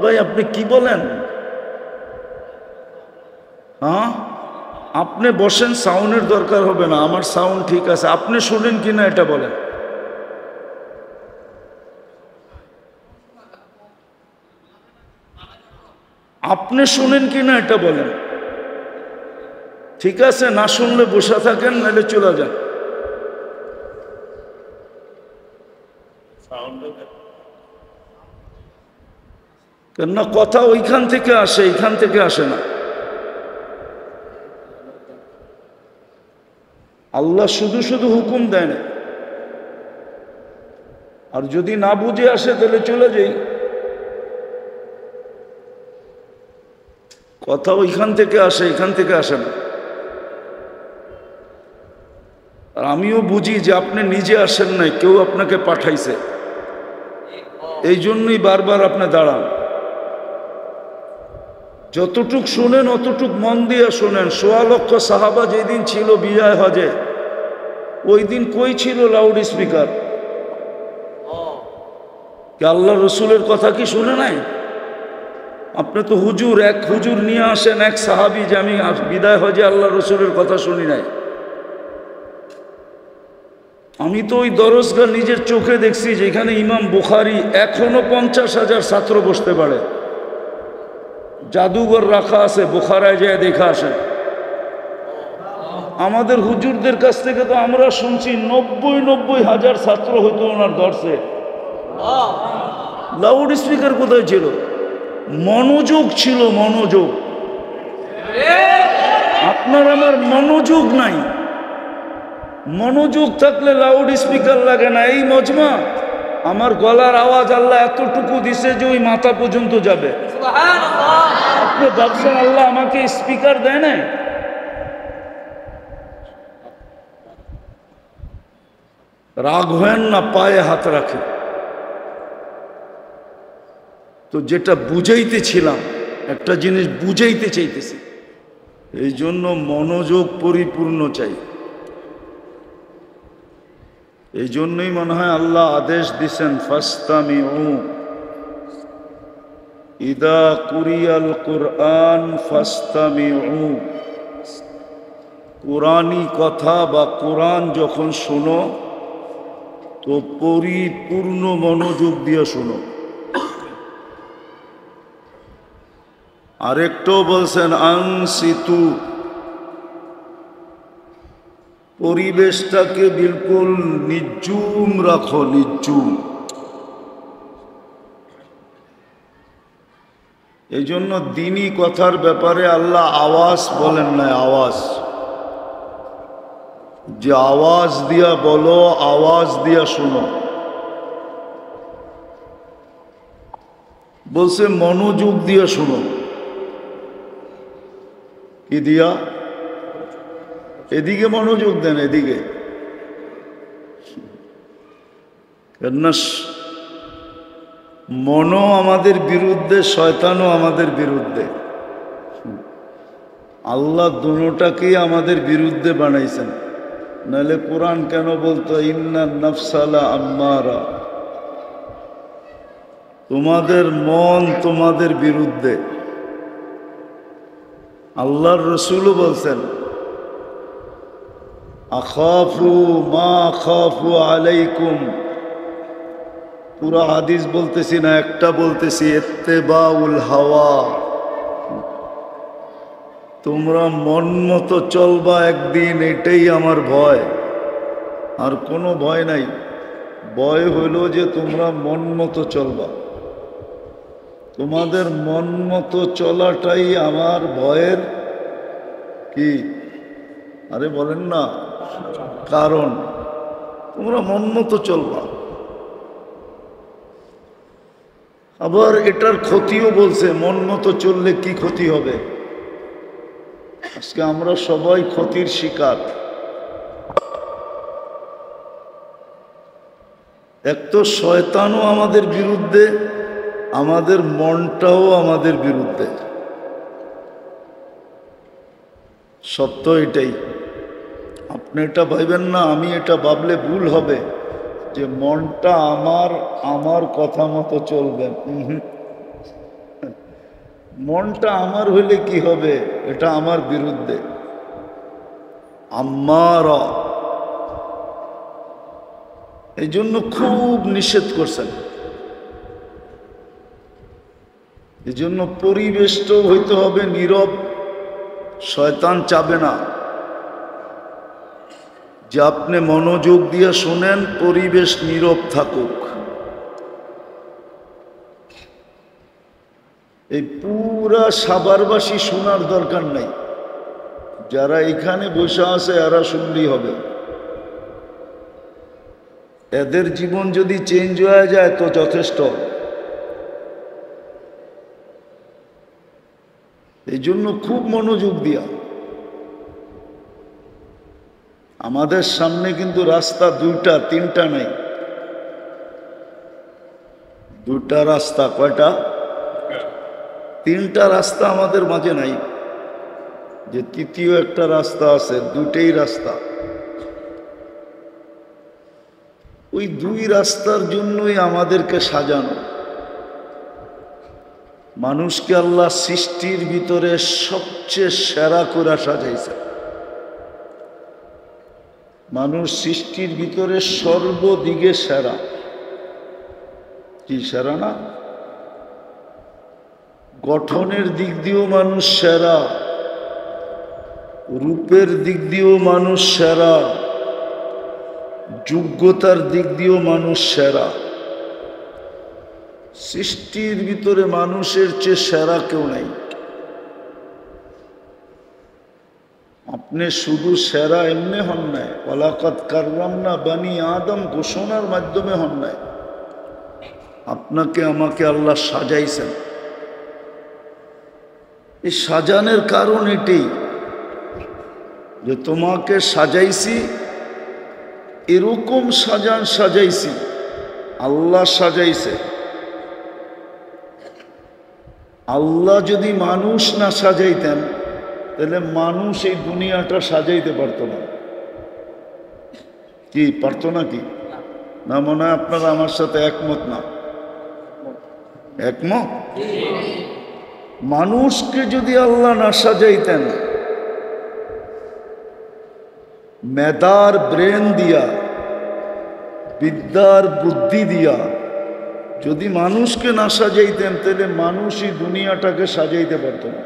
ভাই আপনি কি বলেন? হ্যাঁ, আপনি বসেন, সাউন্ডের দরকার হবে না, আমার সাউন্ড ঠিক আছে। আপনি শুনেন কিনা এটা বলেন। আপনি শুনেন কিনা এটা বলেন। ঠিক আছে, না শুনলে বসে থাকেন, নাহলে চলে যান। কেননা কথা ওইখান থেকে আসে, এইখান থেকে আসে না। আল্লাহ শুধু শুধু হুকুম দেয় না, আর যদি না বুঝে আসে তাহলে চলে যাই। কথা ওইখান থেকে আসে, এখান থেকে আসে না। আর আমিও বুঝি যে আপনি নিজে আসেন নাই, কেউ আপনাকে পাঠাইছে, এই জন্যই বারবার আপনি দাঁড়ান। যতটুক শুনেন অতটুক মন দিয়ে শোনেন। ১৬ লক্ষ সাহাবা যেদিন ছিল বিজয় হজে, ওই দিন কই ছিল লাউড স্পিকার? আল্লাহ রসুলের কথা কি শুনে নাই? আপনি তো হুজুর, এক হুজুর নিয়ে আসেন, এক সাহাবি, যে আমি বিদায় হজে আল্লাহ রসুলের কথা শুনি নাই। আমি তো ওই দরজগা নিজের চোখে দেখছি, যেখানে ইমাম বুখারী এখনো ৫০,০০০ ছাত্র বসতে পারে, জাদুঘর রাখা আছে, বুখারায় যায় দেখা আসে। আমাদের হুজুরদের কাছ থেকে তো আমরা শুনছি ৯০,০০০ ছাত্র হইতো ওনার দর্শে। লাউড স্পিকার কোথায় ছিল? মনোযোগ ছিল, মনোযোগ। আপনার আমার মনোযোগ নাই। মনোযোগ থাকলে লাউড স্পিকার লাগে না। এই মজমা, আমার গলার আওয়াজ আল্লাহ এতটুকু দিছে যে ওই মাথা পর্যন্ত যাবে। আপনি ভাবছেন আল্লাহ আমাকে স্পিকার দেয় না? রাগ হেন না, পায়ে হাত রাখে। তো যেটা বুঝাইতেছিলাম, একটা জিনিস বুঝাইতে চাইতেছি, এই জন্য মনোযোগ পরিপূর্ণ চাই। এই জন্যই মনে হয় আল্লাহ আদেশ দিছেন, ফাস্তামিউ ইদা কুরিয়াল কুরআন ফাস্তামিউ। কুরআনি কথা বা কোরআন যখন শোনো তো পরিপূর্ণ মনোযোগ দিয়ে শোনো। আরেকটাও বলছেন আনসিতু, পরিবেশটাকে বিলকুল নিঝুম রাখো, নিঝুম। এই জন্য দিনী কথার ব্যাপারে আল্লাহ আওয়াজ বলেন না, আওয়াজ, যে আওয়াজ দিয়া বলো, আওয়াজ দিয়া শোনো। বলছে মনোযোগ দিয়া শোনো। কি দিয়া? এদিকে মনোযোগ দেন, এদিকে। কেননা মনও আমাদের বিরুদ্ধে, শয়তানও আমাদের বিরুদ্ধে। আল্লাহ দুটোটাকেই আমাদের বিরুদ্ধে বানাইছেন, নাহলে কোরআন কেন বলতো ইন্না নাফসালা আম্মারা? তোমাদের মন তোমাদের বিরুদ্ধে। আল্লাহর রসুলও বলছেন আখাফু মা খাফু আলাইকুম। পুরা হাদিস বলতেছি না, একটা বলতেছি, ইত্তেবাউল হাওয়া। তোমরা মন মতো চলবা একদিন, এটাই আমার ভয়, আর কোনো ভয় নাই। ভয় হইল যে তোমরা মন মতো চলবা। তোমাদের মন মতো চলাটাই আমার ভয়ের কি, আরে বলেন না, কারণ তোমরা মন মতো চলবা। আবার এটার ক্ষতিও বলছে, মন মতো চললে কি ক্ষতি হবে। আজকে আমরা সবাই ক্ষতির শিকার। এক তো শয়তানও আমাদের বিরুদ্ধে, আমাদের মনটাও আমাদের বিরুদ্ধে। সত্য এটাই। আপনি এটা ভাববেন না, আমি এটা ভাবলে ভুল হবে যে মনটা আমার কথা মতো চলবে। মনটা আমার হইলে কি হবে, এটা আমার বিরুদ্ধে। আম্মারা, এই জন্য খুব নিষেধ করছেন। এই জন্য পরিবেশটাও হইতে হবে নীরব। শয়তান চাবে না যে আপনি মনোযোগ দিয়ে শোনেন, পরিবেশ নীরব থাকুক। এই পুরা সাভারবাসী শোনার দরকার নাই, যারা এখানে বসে আছে এরা শুনলেই হবে। এদের জীবন যদি চেঞ্জ হয়ে যায় তো যথেষ্ট। এই জন্য খুব মনোযোগ দিয়া। আমাদের সামনে কিন্তু রাস্তা দুইটা তিনটা নাই, দুটা রাস্তা। কয়টা? তিনটা রাস্তা আমাদের মাঝে নাই, যে তৃতীয় একটা রাস্তা আছে। দুটেই রাস্তা। ওই দুই রাস্তার জন্যই আমাদেরকে সাজানো। মানুষকে আল্লাহ সৃষ্টির ভিতরে সবচেয়ে সেরা করে সাজাইছে। মানুষ সৃষ্টির ভিতরে সর্বদিকে সেরা। কি সেরা না? গঠনের দিক দিয়েও মানুষ সেরা, রূপের দিক দিয়েও মানুষ সেরা, যোগ্যতার দিক দিয়েও মানুষ সেরা। সৃষ্টির ভিতরে মানুষের চেয়ে সেরা কেউ নাই। আপনি শুধু সেরা এমনি হন নাই, ওয়ালাকাদ কাররামনা বানি আদম ঘোষণার মাধ্যমে হন নাই। আপনাকে আমাকে আল্লাহ সাজাইছেন। এই সাজানোর কারণ এটাই যে তোমাকে সাজাইছি, এরকম সাজাইছি, আল্লাহ সাজাইছে। আল্লাহ যদি মানুষ না সাজাইতেন তাহলে মানুষ এই দুনিয়াটা সাজাইতে পারতো না। কি পারতো না? কি না? মনে হয় আপনারা আমার সাথে একমত না? একমত? মানুষকে যদি আল্লাহ না সাজাইতেন, মেধার ব্রেন দিয়া, বিদ্যার বুদ্ধি দিয়া যদি মানুষকে না সাজাইতেন তাহলে মানুষই দুনিয়াটাকে সাজাইতে পারত না।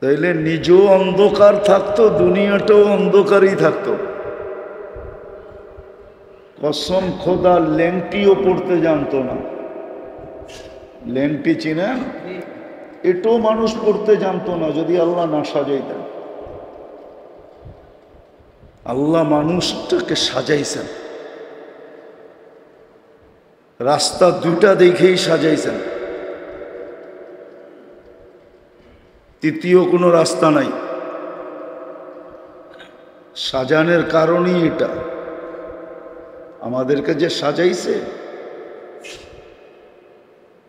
তাইলে নিজেও অন্ধকার থাকতো, দুনিয়াটাও অন্ধকারই থাকতো। কসম খোদা, লেংটিও পড়তে জানতো না। লেংটি চিনেন? এটাও মানুষ পড়তে জানতো না যদি আল্লাহ না সাজাইতেন। আল্লাহ মানুষটাকে সাজাইছেন, রাস্তা দুটা দেখেই সাজাইছেন, তৃতীয় কোনো রাস্তা নাই। সাজানোর কারণই এটা। আমাদেরকে যে সাজাইছে,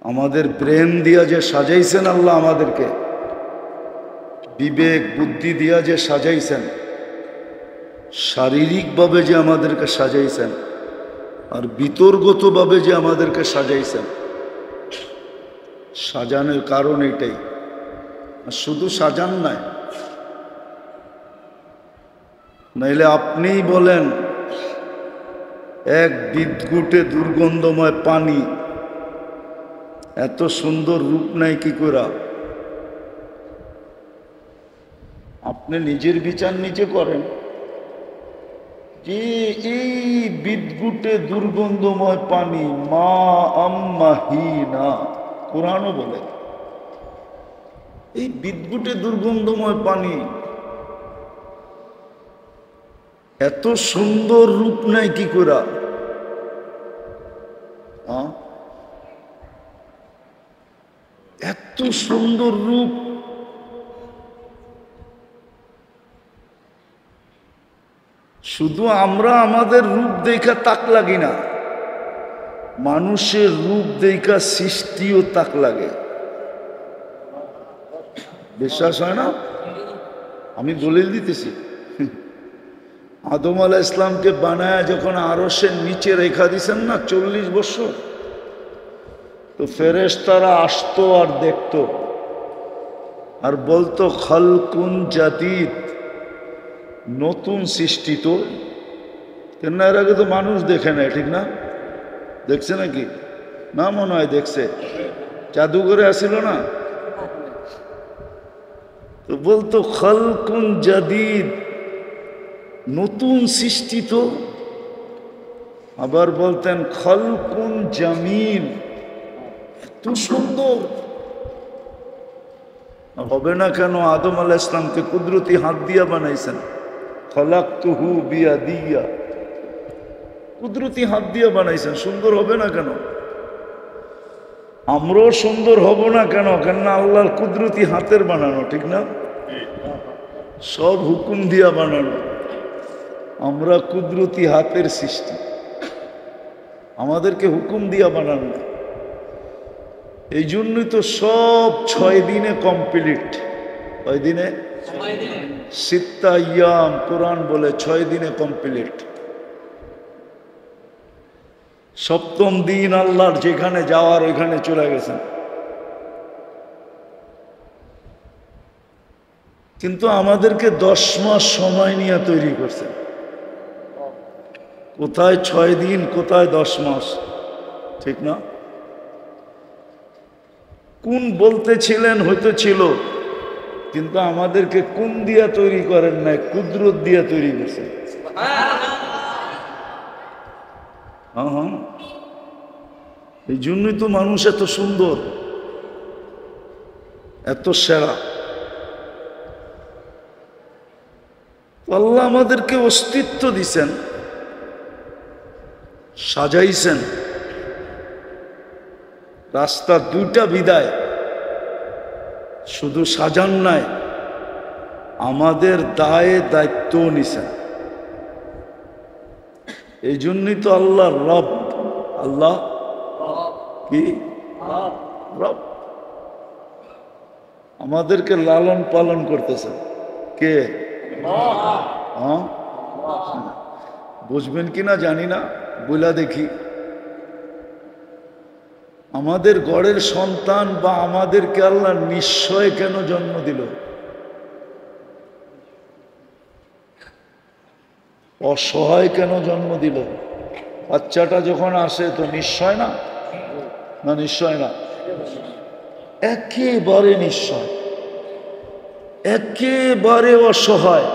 আমাদের ব্রেন দিয়া যে সাজাইছেন আল্লাহ, আমাদেরকে বিবেক বুদ্ধি দিয়া যে সাজাইছেন, শারীরিকভাবে যে আমাদেরকে সাজাইছেন, আর বিতর্গতভাবে যে আমাদেরকে সাজাইছেন, সাজানোর কারণ এটাই। আর শুধু সাজান নাই, নাইলে আপনিই বলেন এক বিদঘুটে দুর্গন্ধময় পানি, এত সুন্দর রূপ নাই কি করে? আপনি নিজের বিচার নিজে করেন যে এই বিদঘুটে দুর্গন্ধময় পানি মা আম্মাহিনা, কোরআনও বলে এই বিদঘুটে দুর্গন্ধময় পানি এত সুন্দর রূপ নাই কি করে? এত সুন্দর রূপ শুধু আমরা আমাদের রূপ দেখা তাক লাগি না, মানুষের রূপ দেখা সৃষ্টিও তাক লাগে। বিশ্বাস হয় না? আমি দলিল দিতেছি। আদম আলাইহিস সালামকে বানায় যখন আরশের নিচে রেখা দিছেন না 40 বছর, তো ফেরেশতারা আসতো আর দেখতো আর বলতো খালকুন জাদিদ, নতুন সৃষ্টি। তো কেন এর আগে তো মানুষ দেখে নেয়, ঠিক না? দেখছে নাকি? না মনে হয় দেখছে, জাদুঘরে আসিল না? তো বলতো খালকুন জাদিদ, নতুন সৃষ্টি। তো আবার বলতেন খালকুন জামিল, এত সুন্দর। হবে না কেন? আদম আলাইহিস সালামকে কুদরতি হাত দিয়া বানাইছেন, খালাকতুহু বিয়াদিয়া, কুদরতি হাত দিয়া বানাইছেন, সুন্দর হবে না কেন? আমরাও সুন্দর হব না কেন? কেননা আল্লাহর কুদরতি হাতের বানানো, ঠিক না? সব হুকুম দিয়া বানানো, আমরা কুদরতি হাতের সৃষ্টি, আমাদেরকে হুকুম দিয়া বানানো। এই জন্যই তো সব 6 দিনে কমপ্লিট। কয় দিনে? সিত্তা ইয়াম, কোরআন বলে 6 দিনে কমপ্লিট। সপ্তম দিন আল্লাহর যেখানে যাওয়ার ওইখানে চলে গেছেন। কিন্তু আমাদেরকে 10 মাস সময় নিয়ে তৈরি করছেন। কোথায় 6 দিন, কোথায় 10 মাস, ঠিক না? কোন বলতেছিলেন হয়তো ছিল, কিন্তু আমাদেরকে কোন দিয়া তৈরি করেন নাই, কুদরত দিয়া তৈরি করছেন। হ্যাঁ, এই জন্যই তো মানুষ এত সুন্দর, এত সেরা। আল্লাহ আমাদেরকে অস্তিত্ব দিছেন, সাজাইছেন। রাস্তা 2টা বিদায়, শুধু সাজান নাই, আমাদের দায়ে দায়িত্ব নিছেন। এই জন্যই তো আল্লাহ রব। আল্লাহ কি? রব। আমাদেরকে লালন পালন করতেছেন কে? হ্যাঁ, বুঝবেন কিনা জানি না, বইলা দেখি। আমাদের ঘরের সন্তান বা আমাদেরকে আল্লাহ নিশ্চয় কেন জন্ম দিল? অসহায় কেন জন্ম দিল? বাচ্চাটা যখন আসে তো নিশ্চয় না? না নিশ্চয় না, একেবারে নিশ্চয়, একেবারে অসহায়।